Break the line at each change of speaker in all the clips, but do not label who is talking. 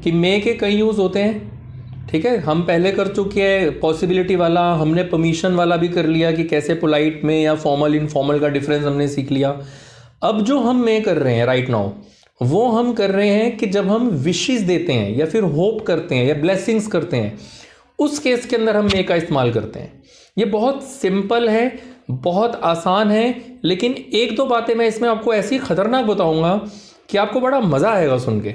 कि मे के कई यूज़ होते हैं। ठीक है, हम पहले कर चुके हैं पॉसिबिलिटी वाला, हमने परमिशन वाला भी कर लिया कि कैसे पोलाइट में या फॉर्मल इनफॉर्मल का डिफरेंस हमने सीख लिया। अब जो हम मे कर रहे हैं राइट नाउ, वो हम कर रहे हैं कि जब हम विशेस देते हैं या फिर होप करते हैं या ब्लेसिंग्स करते हैं, उस केस के अंदर हम मे का इस्तेमाल करते हैं। ये बहुत सिंपल है, बहुत आसान है, लेकिन एक दो बातें मैं इसमें आपको ऐसी खतरनाक बताऊंगा कि आपको बड़ा मज़ा आएगा सुन के।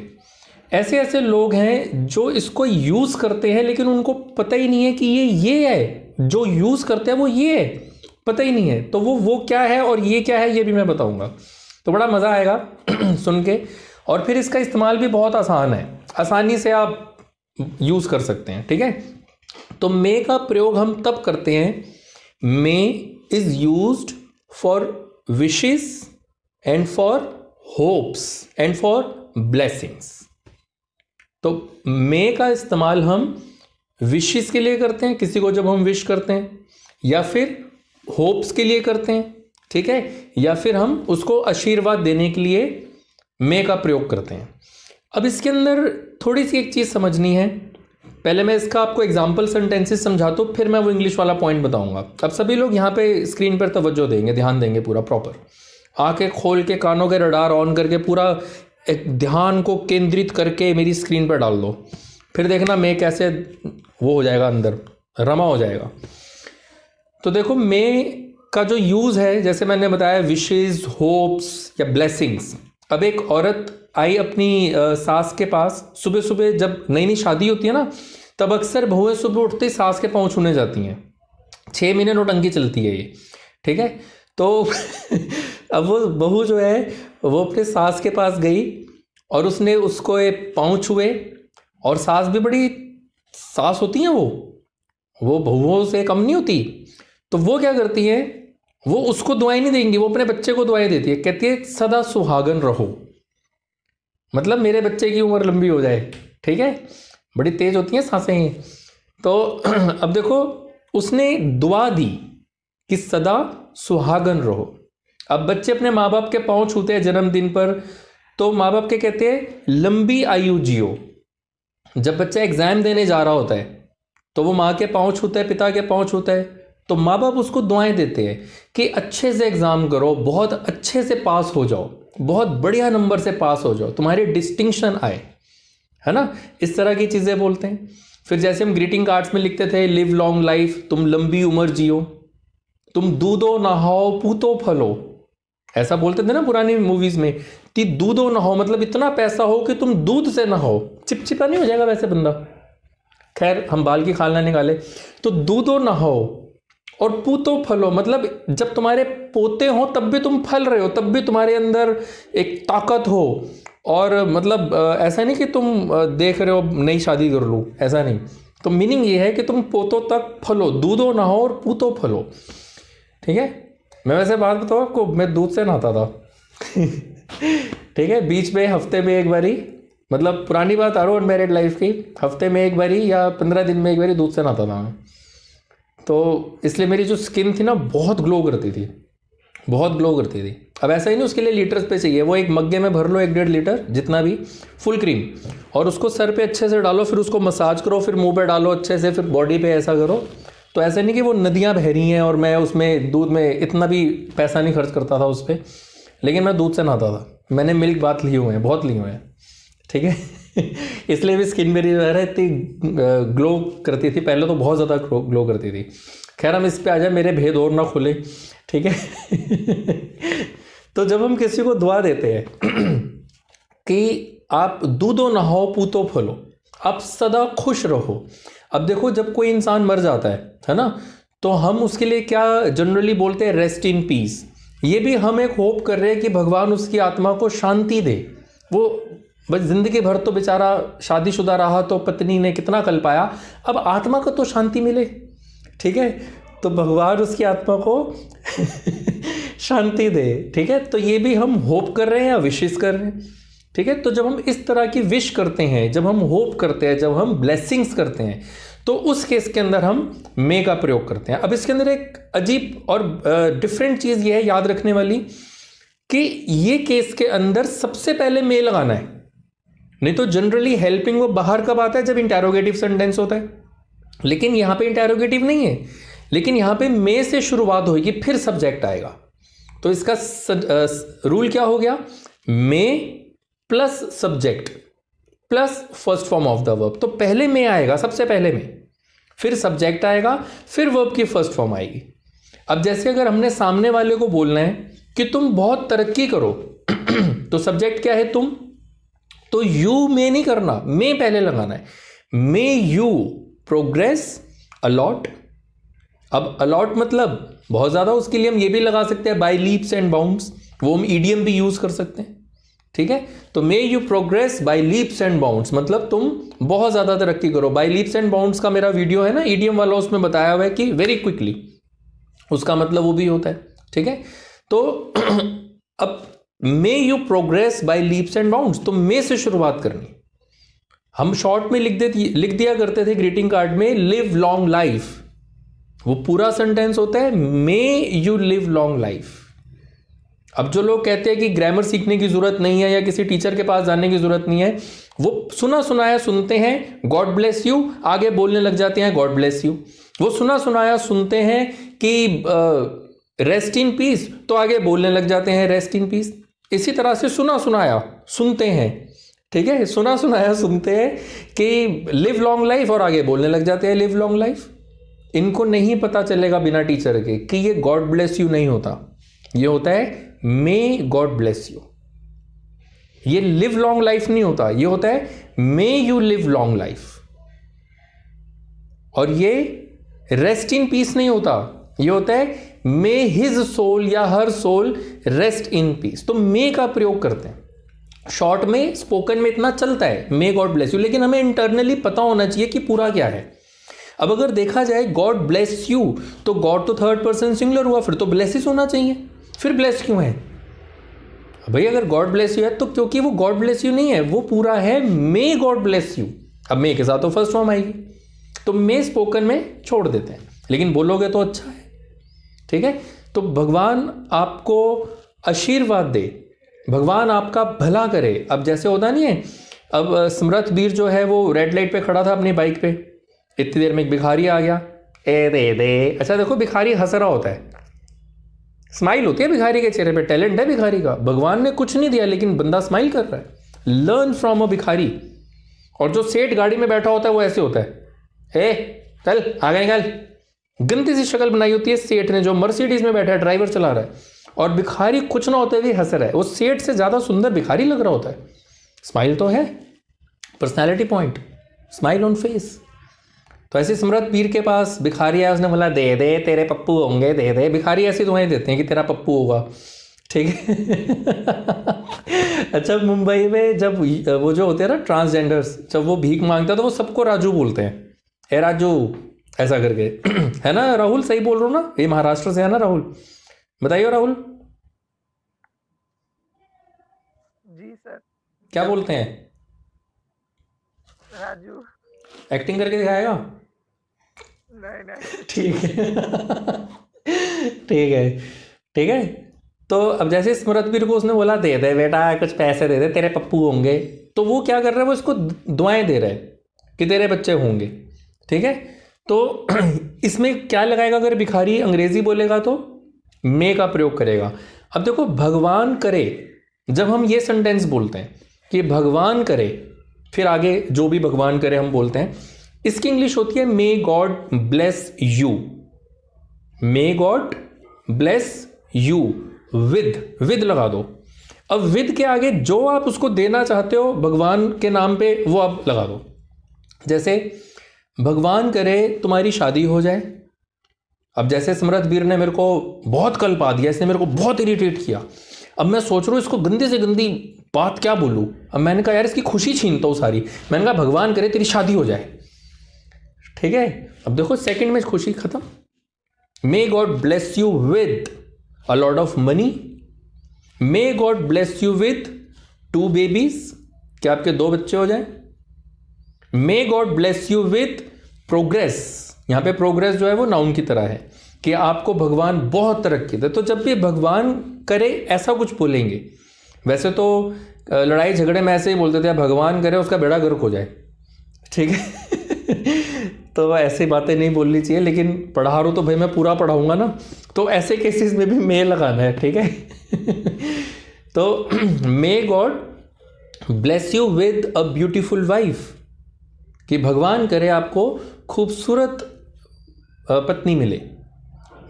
ऐसे ऐसे लोग हैं जो इसको यूज़ करते हैं लेकिन उनको पता ही नहीं है कि ये है, जो यूज़ करते हैं वो ये है, पता ही नहीं है। तो वो क्या है और ये क्या है ये भी मैं बताऊंगा, तो बड़ा मज़ा आएगा सुन के। और फिर इसका इस्तेमाल भी बहुत आसान है, आसानी से आप यूज़ कर सकते हैं। ठीक है, तो मे का प्रयोग हम तब करते हैं, may is used for wishes and for hopes and for blessings. तो मे का इस्तेमाल हम विशेस के लिए करते हैं, किसी को जब हम विश करते हैं, या फिर होप्स के लिए करते हैं। ठीक है, या फिर हम उसको आशीर्वाद देने के लिए मे का प्रयोग करते हैं। अब इसके अंदर थोड़ी सी एक चीज़ समझनी है। पहले मैं इसका आपको एग्जाम्पल सेंटेंसेस समझाता हूँ, फिर मैं वो इंग्लिश वाला पॉइंट बताऊंगा। अब सभी लोग यहाँ पे स्क्रीन पर तवज्जो देंगे, ध्यान देंगे पूरा प्रॉपर, आंखें खोल के कानों के रडार ऑन करके पूरा एक ध्यान को केंद्रित करके मेरी स्क्रीन पर डाल दो। फिर देखना मे कैसे वो हो जाएगा, अंदर रमा हो जाएगा। तो देखो, मे का जो यूज़ है, जैसे मैंने बताया, विशेस, होप्स या ब्लेसिंग्स। अब एक औरत आई अपनी सास के पास, सुबह सुबह जब नई नई शादी होती है ना, तब अक्सर बहुएं सुबह उठते ही सास के पाँव छूने जाती हैं। 6 महीने नौटंकी चलती है ये। ठीक है, तो अब वो बहू जो है वो अपने सास के पास गई और उसने उसको एक पाँव छुए, और सास भी बड़ी सास होती हैं, वो बहुओं से कम नहीं होती। तो वो क्या करती है, वो उसको दुआएं नहीं देंगी, वो अपने बच्चे को दुआएं देती है। कहती है सदा सुहागन रहो, मतलब मेरे बच्चे की उम्र लंबी हो जाए। ठीक है, बड़ी तेज होती हैं सांसें। तो अब देखो, उसने दुआ दी कि सदा सुहागन रहो। अब बच्चे अपने माँ बाप के पाँव छूते हैं जन्मदिन पर, तो माँ बाप के कहते हैं लंबी आयु जियो। जब बच्चा एग्जाम देने जा रहा होता है तो वो माँ के पाँव छूता है, पिता के पाँव छूता है, तो माँ बाप उसको दुआएं देते हैं कि अच्छे से एग्ज़ाम करो, बहुत अच्छे से पास हो जाओ, बहुत बढ़िया नंबर से पास हो जाओ, तुम्हारे डिस्टिंक्शन आए, है ना, इस तरह की चीज़ें बोलते हैं। फिर जैसे हम ग्रीटिंग कार्ड्स में लिखते थे, लिव लॉन्ग लाइफ, तुम लंबी उम्र जियो, तुम दूधो नहाओ पूतो फलो, ऐसा बोलते थे ना पुरानी मूवीज़ में कि दूधो नहाओ, मतलब इतना पैसा हो कि तुम दूध से नहाओ, चिपचिपा नहीं हो जाएगा वैसे बंदा। खैर, हम बाल की खाल ना निकाले। तो दूधो नहाओ और पूतो फलो, मतलब जब तुम्हारे पोते हो तब भी तुम फल रहे हो, तब भी तुम्हारे अंदर एक ताकत हो। और मतलब ऐसा नहीं कि तुम देख रहे हो नई शादी कर लूँ, ऐसा नहीं। तो मीनिंग ये है कि तुम पोतों तक फलो, दूधो नहाओ और पूतो फलो। ठीक है, मैं वैसे बात बताऊँ आपको, मैं दूध से नहाता था। ठीक है, बीच में हफ्ते में एक बारी, मतलब पुरानी बात आ रही है अनमैरिड लाइफ की, हफ्ते में एक बारी या 15 दिन में एक बारी दूध से नहाता था मैं। तो इसलिए मेरी जो स्किन थी ना बहुत ग्लो करती थी, बहुत ग्लो करती थी। अब ऐसा ही नहीं उसके लिए लीटर्स पे चाहिए, वो एक मग्गे में भर लो 1-1.5 लीटर जितना भी फुल क्रीम, और उसको सर पे अच्छे से डालो, फिर उसको मसाज करो, फिर मुंह पे डालो अच्छे से, फिर बॉडी पे ऐसा करो। तो ऐसा नहीं कि वो नदियाँ बह रही हैं और मैं उसमें दूध में इतना भी पैसा नहीं खर्च करता था उस पर, लेकिन मैं दूध से नहाता था। मैंने मिल्क बाथ लिए हुए हैं, बहुत लिए हुए हैं। ठीक है, इसलिए भी स्किन मेरी जो है इतनी ग्लो करती थी, पहले तो बहुत ज़्यादा ग्लो करती थी। खैर, हम इस पे आ जाए, मेरे भेद और ना खुले। ठीक है। तो जब हम किसी को दुआ देते हैं कि आप दूधो नहाओ पूतो फलो, आप सदा खुश रहो। अब देखो, जब कोई इंसान मर जाता है ना, तो हम उसके लिए क्या जनरली बोलते हैं, रेस्ट इन पीस। ये भी हम एक होप कर रहे हैं कि भगवान उसकी आत्मा को शांति दे। वो बस जिंदगी भर तो बेचारा शादीशुदा रहा, तो पत्नी ने कितना कल पाया, अब आत्मा को तो शांति मिले। ठीक है, तो भगवान उसकी आत्मा को शांति दे। ठीक है, तो ये भी हम होप कर रहे हैं या विशेस कर रहे हैं। ठीक है, तो जब हम इस तरह की विश करते हैं, जब हम होप करते हैं, जब हम ब्लेसिंग्स करते हैं, तो उस केस के अंदर हम मे का प्रयोग करते हैं। अब इसके अंदर एक अजीब और डिफरेंट चीज़ ये है याद रखने वाली कि ये केस के अंदर सबसे पहले मे लगाना है। नहीं तो जनरली हेल्पिंग वो बाहर कब आता है, जब इंटेरोगेटिव सेंटेंस होता है, लेकिन यहां पे इंटेरोगेटिव नहीं है, लेकिन यहां पे मे से शुरुआत होगी फिर सब्जेक्ट आएगा। तो इसका रूल क्या हो गया, may plus subject plus first form of the verb. तो पहले मे आएगा, सबसे पहले में, फिर सब्जेक्ट आएगा, फिर वर्ब की फर्स्ट फॉर्म आएगी। अब जैसे अगर हमने सामने वाले को बोलना है कि तुम बहुत तरक्की करो तो सब्जेक्ट क्या है, तुम, तो यू मे नहीं करना, मे पहले लगाना है, मे यू प्रोग्रेस अलॉट। अब अलॉट मतलब बहुत ज्यादा, उसके लिए हम ये भी लगा सकते हैं बाय लीप्स एंड बाउंड्स, वो हम ईडीएम भी यूज कर सकते हैं, ठीक है। तो may you progress by leaps and bounds मतलब तुम बहुत ज्यादा तरक्की करो। बाय लीप्स एंड बाउंड्स का मेरा वीडियो है ना ईडीएम वाला, उसमें बताया हुआ है कि वेरी क्विकली, उसका मतलब वो भी होता है, ठीक है। तो अब may you progress by leaps and bounds, तो मे से शुरुआत करनी। हम शॉर्ट में लिख दिया करते थे ग्रीटिंग कार्ड में लिव लॉन्ग लाइफ, वो पूरा सेंटेंस होता है may you live long life. अब जो लोग कहते हैं कि ग्रामर सीखने की जरूरत नहीं है या किसी टीचर के पास जाने की जरूरत नहीं है, वो सुना सुनाया सुनते हैं गॉड ब्लेस यू, आगे बोलने लग जाते हैं गॉड ब्लेस यू। वो सुना सुनाया सुनते हैं कि रेस्ट इन पीस, तो आगे बोलने लग जाते हैं रेस्ट इन पीस। इसी तरह से सुना सुनाया सुनते हैं, ठीक है, सुना सुनाया सुनते हैं कि लिव लॉन्ग लाइफ, और आगे बोलने लग जाते हैं लिव लॉन्ग लाइफ। इनको नहीं पता चलेगा बिना टीचर के कि ये गॉड ब्लेस यू नहीं होता, ये होता है मे गॉड ब्लेस यू। ये लिव लॉन्ग लाइफ नहीं होता, ये होता है may you live long life. और ये रेस्ट इन पीस नहीं होता, ये होता है मे हिज सोल या हर सोल रेस्ट इन पीस। तो मे का प्रयोग करते हैं शॉर्ट में, स्पोकन में इतना चलता है मे गॉड ब्लेस यू, लेकिन हमें इंटरनली पता होना चाहिए कि पूरा क्या है। अब अगर देखा जाए गॉड ब्लेस यू, तो गॉड तो थर्ड पर्सन सिंगुलर हुआ, फिर तो ब्लेसिस होना चाहिए, फिर ब्लेस क्यों है भाई? अगर गॉड ब्लेस यू है तो क्योंकि वो गॉड ब्लेस यू नहीं है, वो पूरा है मे गॉड ब्लेस यू। अब मे के साथ तो फर्स्ट फॉर्म आएगी, तो मे स्पोकन में छोड़ देते हैं, लेकिन बोलोगे तो अच्छा है, ठीक है। तो भगवान आपको आशीर्वाद दे, भगवान आपका भला करे। अब जैसे होता नहीं है, अब समरथ वीर जो है वो रेड लाइट पे खड़ा था अपनी बाइक पे, इतनी देर में एक भिखारी आ गया, ए दे दे। अच्छा देखो, भिखारी हंस रहा होता है, स्माइल होती है भिखारी के चेहरे पे, टैलेंट है भिखारी का। भगवान ने कुछ नहीं दिया लेकिन बंदा स्माइल कर रहा है। लर्न फ्रॉम अ भिखारी। और जो सेठ गाड़ी में बैठा होता है वो ऐसे होता है, ए चल आगे निकल। गंदी सी शक्ल बनाई होती है सेठ ने, जो मर्सिडीज में बैठा है, ड्राइवर चला रहा है, और भिखारी कुछ ना होते हुए हंस रहा है। वो सेठ से ज्यादा सुंदर भिखारी लग रहा होता है। स्माइल तो है, personality point, smile on face. तो ऐसे समरथ वीर के पास भिखारी आया, उसने बोला दे दे तेरे पप्पू होंगे, दे दे। भिखारी ऐसी दुआएं देते हैं कि तेरा पप्पू होगा, ठीक है। अच्छा, मुंबई में जब वो जो होते हैं ना ट्रांसजेंडर्स, जब वो भीख मांगते हैं तो वो सबको राजू बोलते हैं, ए राजू, ऐसा करके। है ना राहुल, सही बोल रहा हूँ ना? ये महाराष्ट्र से है ना राहुल? बताइए राहुल।
जी सर।
क्या बोलते हैं?
राजू।
एक्टिंग करके दिखाएगा?
नहीं।
ठीक है। ठीक है, ठीक है। तो अब जैसे स्मृतवीर को उसने बोला दे दे बेटा कुछ पैसे दे दे, तेरे पप्पू होंगे, तो वो क्या कर रहा है, वो इसको दुआएं दे रहा है कि तेरे बच्चे होंगे, ठीक है। तो इसमें क्या लगाएगा? अगर भिखारी अंग्रेजी बोलेगा तो मे का प्रयोग करेगा। अब देखो, भगवान करे, जब हम ये सेंटेंस बोलते हैं कि भगवान करे, फिर आगे जो भी भगवान करे हम बोलते हैं, इसकी इंग्लिश होती है may God bless you. May God bless you, with लगा दो। अब विद के आगे जो आप उसको देना चाहते हो भगवान के नाम पे, वो आप लगा दो। जैसे भगवान करे तुम्हारी शादी हो जाए। अब जैसे समरथ वीर ने मेरे को बहुत कल्पा दिया, इसने मेरे को बहुत इरिटेट किया। अब मैं सोच रहा हूँ इसको गंदी से गंदी बात क्या बोलूँ। अब मैंने कहा यार इसकी खुशी छीनता हूँ सारी। मैंने कहा भगवान करे तेरी शादी हो जाए, ठीक है। अब देखो सेकंड में खुशी खत्म। मे God bless you with a lot of money. May God bless you with 2 babies, क्या आपके 2 बच्चे हो जाए। मे God bless you with progress. यहां पे प्रोग्रेस जो है वो नाउन की तरह है कि आपको भगवान बहुत तरक्की दे। तो जब भी भगवान करे ऐसा कुछ बोलेंगे, वैसे तो लड़ाई झगड़े में ऐसे ही बोलते थे, भगवान करे उसका बेड़ा गर्क हो जाए, ठीक है। तो ऐसी बातें नहीं बोलनी चाहिए, लेकिन पढ़ा रहा हूँ तो भाई मैं पूरा पढ़ाऊँगा ना, तो ऐसे केसेस में भी मे लगाना है, ठीक है। तो may God bless you with a beautiful wife, कि भगवान करे आपको खूबसूरत पत्नी मिले।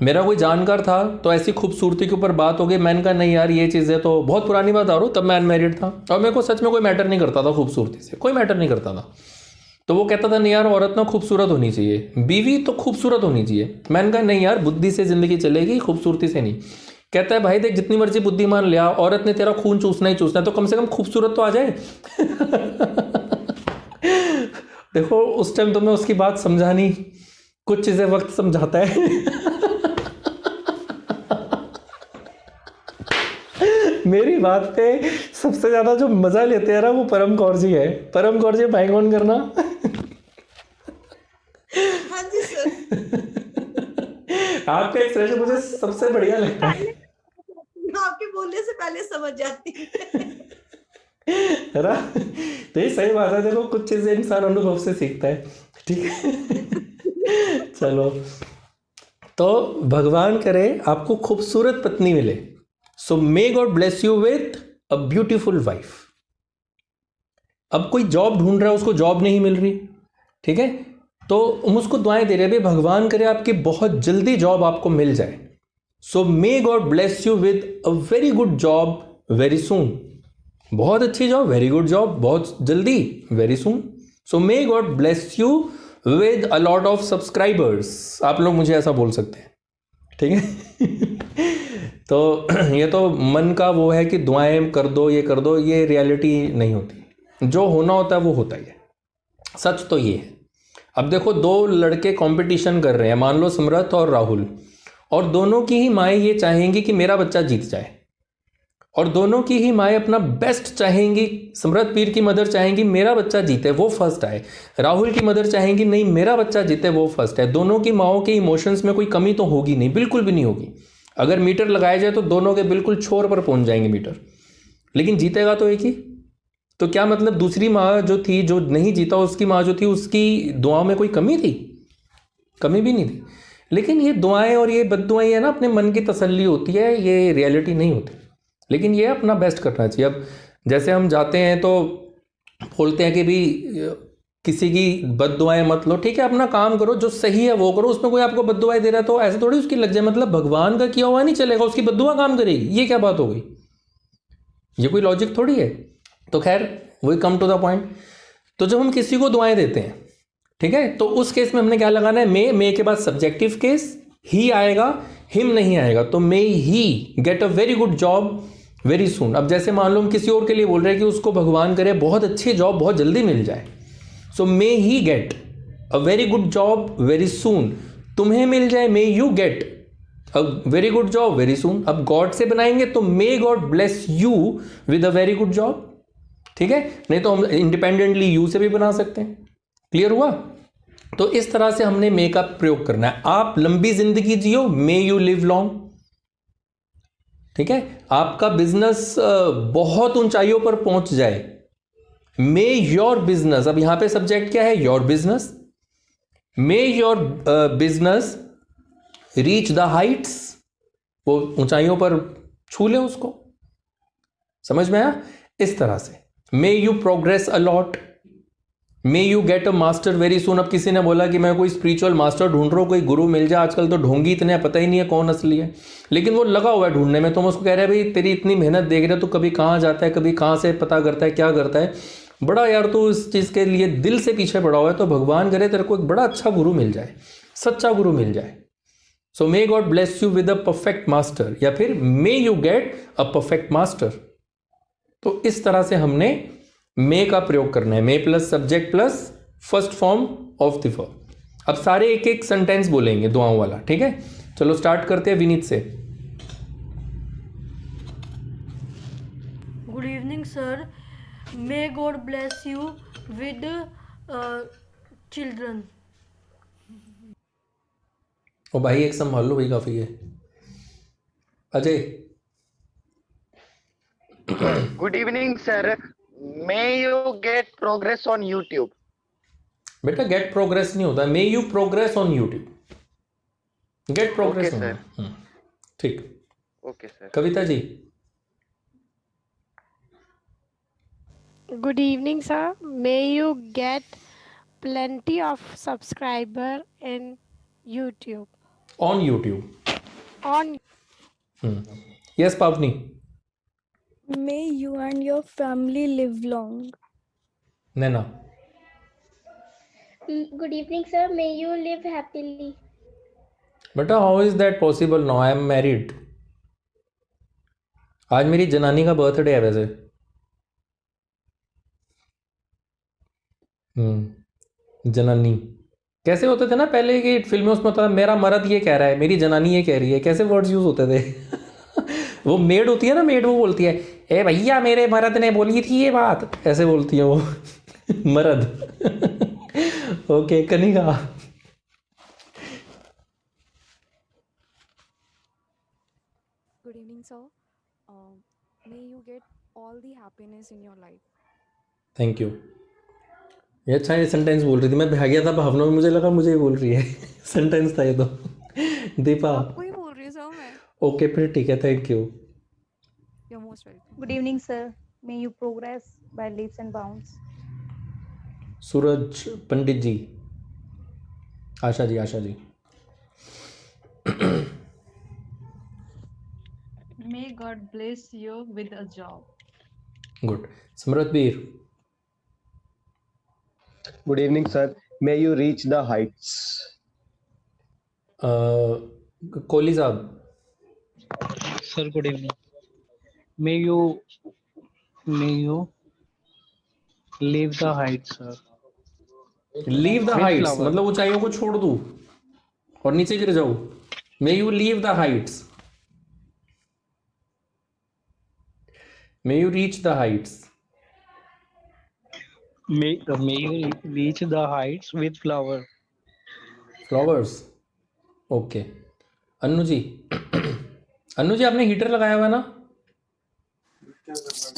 मेरा कोई जानकार था तो ऐसी खूबसूरती के ऊपर बात हो गई, मैंने कहा नहीं यार ये चीज़ें तो बहुत पुरानी बात आ रहा हूँ, तब मैं अनमैरिड था और मेरे को सच में कोई मैटर नहीं करता था, खूबसूरती से कोई मैटर नहीं करता था। तो वो कहता था नहीं यार औरत ना खूबसूरत होनी चाहिए, बीवी तो खूबसूरत होनी चाहिए। मैंने कहा नहीं यार बुद्धि से ज़िंदगी चलेगी, खूबसूरती से नहीं। कहता है भाई देख जितनी मर्जी बुद्धिमान ले आ, औरत ने तेरा खून चूसना ही चूसना है, तो कम से कम खूबसूरत तो आ जाए। देखो उस टाइम तो मैं उसकी बात समझा नहीं, कुछ चीज़ें वक्त समझाता है। मेरी बात पे सबसे ज्यादा जो मजा लेते हैं ना वो परम कौर जी है। परम कौर जी माइक ऑन करना।
हाँ जी सर।
आपका एक्सप्रेशन मुझे सबसे बढ़िया लगता है।
आपके बोलने से पहले समझ जाती
है ना? तो ये सही बात है, देखो कुछ चीजें इंसान अनुभव से सीखता है, ठीक है। चलो, तो भगवान करे आपको खूबसूरत पत्नी मिले। So may God bless you with a beautiful wife. अब कोई जॉब ढूंढ रहा है, उसको जॉब नहीं मिल रही, ठीक है, तो हम उसको दुआएं दे रहे हैं, भाई भगवान करे आपकी बहुत जल्दी जॉब आपको मिल जाए। So may God bless you with a very good job very soon. बहुत अच्छी जॉब, वेरी गुड जॉब, बहुत जल्दी, very soon. So may God bless you with a lot of subscribers. आप लोग मुझे ऐसा बोल सकते हैं, ठीक है। तो ये तो मन का वो है कि दुआएं कर दो, ये कर दो, ये रियलिटी नहीं होती। जो होना होता है वो होता ही है, सच तो ये है। अब देखो दो लड़के कंपटीशन कर रहे हैं, मान लो समरथ और राहुल, और दोनों की ही माएँ ये चाहेंगी कि मेरा बच्चा जीत जाए, और दोनों की ही माएँ अपना बेस्ट चाहेंगी। समरथ पीर की मदर चाहेंगी मेरा बच्चा जीते, वो फर्स्ट आए। राहुल की मदर चाहेंगी नहीं मेरा बच्चा जीते, वो फर्स्ट है। दोनों की माओं के इमोशंस में कोई कमी तो होगी नहीं, बिल्कुल भी नहीं होगी। अगर मीटर लगाया जाए तो दोनों के बिल्कुल छोर पर पहुंच जाएंगे मीटर, लेकिन जीतेगा तो एक ही। तो क्या मतलब दूसरी माँ जो थी, जो नहीं जीता, उसकी माँ जो थी, उसकी दुआओं में कोई कमी थी? कमी भी नहीं थी। लेकिन ये दुआएं और ये बद्दुआएं है ना, अपने मन की तसल्ली होती है, ये रियलिटी नहीं होती। लेकिन ये अपना बेस्ट करना चाहिए। अब जैसे हम जाते हैं तो बोलते हैं कि भी किसी की बद्दुआएं मत लो, ठीक है, अपना काम करो, जो सही है वो करो, उसमें कोई आपको बद्दुआएं दे रहा है तो ऐसे थोड़ी उसकी लग जाए, मतलब भगवान का किया हुआ नहीं चलेगा, उसकी बद्दुआ काम करेगी, ये क्या बात हो गई? ये कोई लॉजिक थोड़ी है। तो खैर वही कम टू द पॉइंट। तो जब हम किसी को दुआएं देते हैं, ठीक है, तो उस केस में हमने क्या लगाना है? मे के बाद सब्जेक्टिव केस ही आएगा, हिम नहीं आएगा। तो may he get a very good job very soon. अब जैसे मान लो हम किसी और के लिए बोल रहे हैं कि उसको भगवान करे बहुत अच्छी जॉब बहुत जल्दी मिल जाए, so may he get a very good job very soon. तुम्हें मिल जाए, may you get a very good job very soon. अब गॉड से बनाएंगे तो may God bless you with a very good job, ठीक है, नहीं तो हम इंडिपेंडेंटली यू से भी बना सकते हैं। क्लियर हुआ? तो इस तरह से हमने मे का प्रयोग करना है। आप लंबी जिंदगी जियो, मे यू लिव लॉन्ग, ठीक है, आपका बिजनेस बहुत ऊंचाइयों पर पहुंच जाए, मे योर बिजनेस, अब यहां पे सब्जेक्ट क्या है? Your business. May your business reach the Heights, वो ऊंचाइयों पर छू ले उसको। समझ में आया? इस तरह से may you progress a lot, may you get a master very soon. अब किसी ने बोला कि मैं कोई स्पिरिचुअल मास्टर ढूंढ रहा हूँ, कोई गुरु मिल जाए, आजकल तो ढोंगी इतने हैं, पता ही नहीं है कौन असली है, लेकिन वो लगा हुआ है ढूंढने में। तो हम उसको कह रहे हैं भाई तेरी इतनी मेहनत देख रहे, तो कभी कहाँ जाता है, कभी कहाँ से पता करता है, क्या करता है, बड़ा यार तू इस चीज़ के लिए दिल से पीछे पड़ा हुआ है, तो भगवान करे तेरे को एक बड़ा अच्छा गुरु मिल जाए, सच्चा गुरु मिल जाए। So may God bless you with a perfect master, या फिर may you get a perfect master. तो इस तरह से हमने मे का प्रयोग करना है, may plus subject plus first form of the verb. अब सारे एक एक सेंटेंस बोलेंगे दुआओं वाला, ठीक है। चलो स्टार्ट करते हैं विनीत से।
Good evening sir, may God bless you with children.
ओ भाई एक संभाल लो, भाई काफी है। Ajay.
Good evening, sir. May you get progress on YouTube.
बेटा गेट प्रोग्रेस नहीं होता, may you progress on YouTube, get progress
Okay,
होना
sir.
है। ठीक।
Okay, sir.
Kavita ji.
Good evening, sir. May you get plenty of subscriber in YouTube.
On YouTube.
On
yes पावनी।
May you and your family live long.
Naina.
Good evening, sir. May you live happily.
बेटा how is that possible now, I am married. आज मेरी जनानी का birthday है वैसे। जनानी कैसे होते थे ना पहले की फिल्मों, उसमें होता था मेरा मर्द ये कह रहा है, मेरी जनानी ये कह रही है, कैसे वर्ड्स यूज होते थे। वो मेड होती है ना, मेड वो बोलती है ए भैया मेरे मर्द ने बोली थी ये बात, ऐसे बोलती है वो। मर्द। Okay Kanika.
Good evening, sir. May you get all the happiness in your life.
Thank you. ये अच्छा ये सेंटेंस बोल रही थी, मैं भाग गया था भावना में, मुझे लगा मुझे ही बोल रही है। सेंटेंस था ये तो। दीपा।
आपको ही बोल रही हूँ सर मैं.
ओके फिर ठीक है, thank you.
You're most welcome.
Good evening, sir. May you progress by leaps and bounds.
Suraj Pandit ji. Asha ji, Asha ji.
May God bless you with a job.
Good. Smrit Veer.
Good evening, sir. May you reach the heights.
Kohli साहब।
Sir, good evening. May you leave the heights, sir.
Leave the
With
Heights
flower.
मतलब ऊंचाइयों को छोड़ दूं और नीचे गिर जाऊं। May you leave the heights, may you reach the heights.
May you reach the heights with flower.
Flowers. Okay. Annu ji. Annu ji आपने हीटर लगाया हुआ है ना?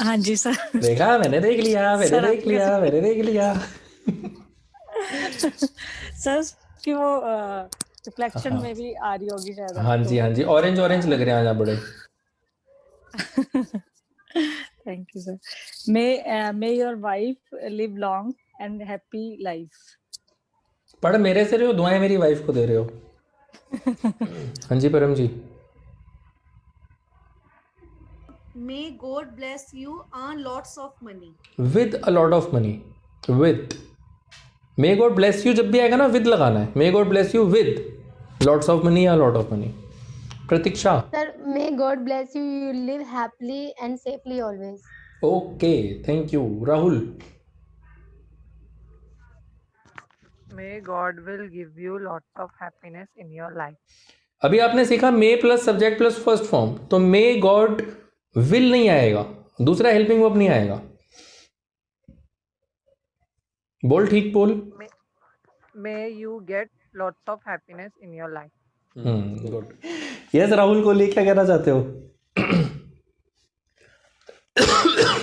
हाँ जी सर।
देखा, मैंने देख लिया, मैंने
सर,
देख
आपके
लिया,
कैसे-
मैंने देख लिया।
सर कि वो रिफ्लेक्शन
हाँ।
में भी आ रही होगी शायद
हाँ जी, हाँ जी, ऑरेंज ऑरेंज लग रहे हैं आज आप बड़े।
Thank you sir. May your wife live long and happy life.
पढ़ मेरे से रहे हो, दुआएं मेरी वाइफ को दे रहे हो। हाँ जी Param ji.
May God bless you, earn lots of money.
With a lot of money. With. May God bless you जब भी आएगा ना विद लगाना है। May God bless you with lots of money या lot of money. Pratiksha.
Sir, may God bless you. You live happily and safely always.
Okay thank you. Rahul.
May God will give you lots of happiness in your life.
अभी आपने सीखा may plus subject plus first form, तो may God will नहीं आएगा, दूसरा helping verb नहीं आएगा। बोल, ठीक बोल।
May you get lots of happiness in your life.
Good. Yes Rahul Kohli, क्या कहना चाहते हो?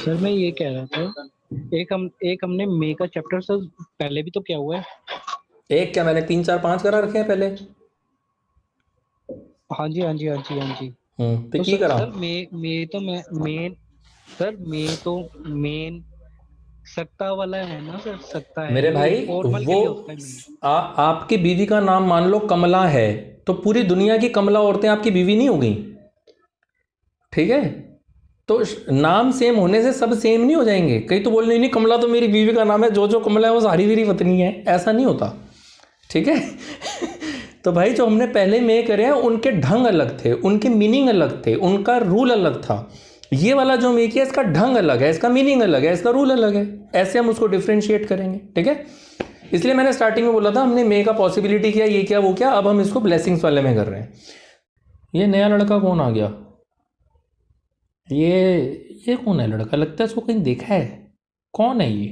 सर मैं ये कह रहा था, एक हमने मे का चैप्टर सर पहले भी तो क्या हुआ है।
एक क्या, मैंने 3 4 5 करा रखे हैं पहले।
हाँ जी हाँ जी हाँ जी हाँ जी।
तो की
सर,
करा?
सर मे तो मैं मेन सर मे तो मेन सकता वाला है ना सर, सकता है
मेरे भाई
formal के
वो
लिए होता है main।
आपकी बीवी का नाम मान लो कमला है, तो पूरी दुनिया की कमला औरतें आपकी बीवी नहीं हो गई, ठीक है? तो नाम सेम होने से सब सेम नहीं हो जाएंगे। कई तो बोल नहीं कमला तो मेरी बीवी का नाम है, जो जो कमला है वो सारी मेरी पत्नी है, ऐसा नहीं होता, ठीक है? तो भाई जो हमने पहले में करे हैं उनके ढंग अलग थे, उनके मीनिंग अलग थे, उनका रूल अलग था। ये वाला जो में किया इसका ढंग अलग है, इसका मीनिंग अलग है, इसका रूल अलग है, ऐसे हम उसको डिफ्रेंशिएट करेंगे, ठीक है? इसलिए मैंने स्टार्टिंग में बोला था हमने मे का पॉसिबिलिटी किया, ये क्या वो क्या, अब हम इसको ब्लेसिंग्स वाले में कर रहे हैं। ये नया लड़का कौन आ गया? ये कौन है लड़का? लगता है इसको कहीं देखा है। कौन है ये?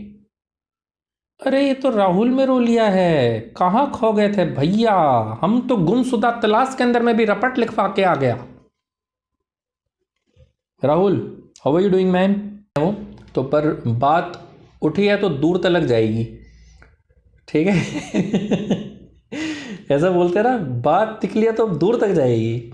अरे ये तो राहुल में रो लिया है। कहाँ खो गए थे भैया? हम तो गुमशुदा तलाश के अंदर में भी रपट लिखवा के आ गया। Rahul how are you doing man? वो तो पर बात उठी है तो दूर तलक जाएगी, ठीक है। ऐसा बोलते हैं ना, बात निकली है तो दूर तक जाएगी।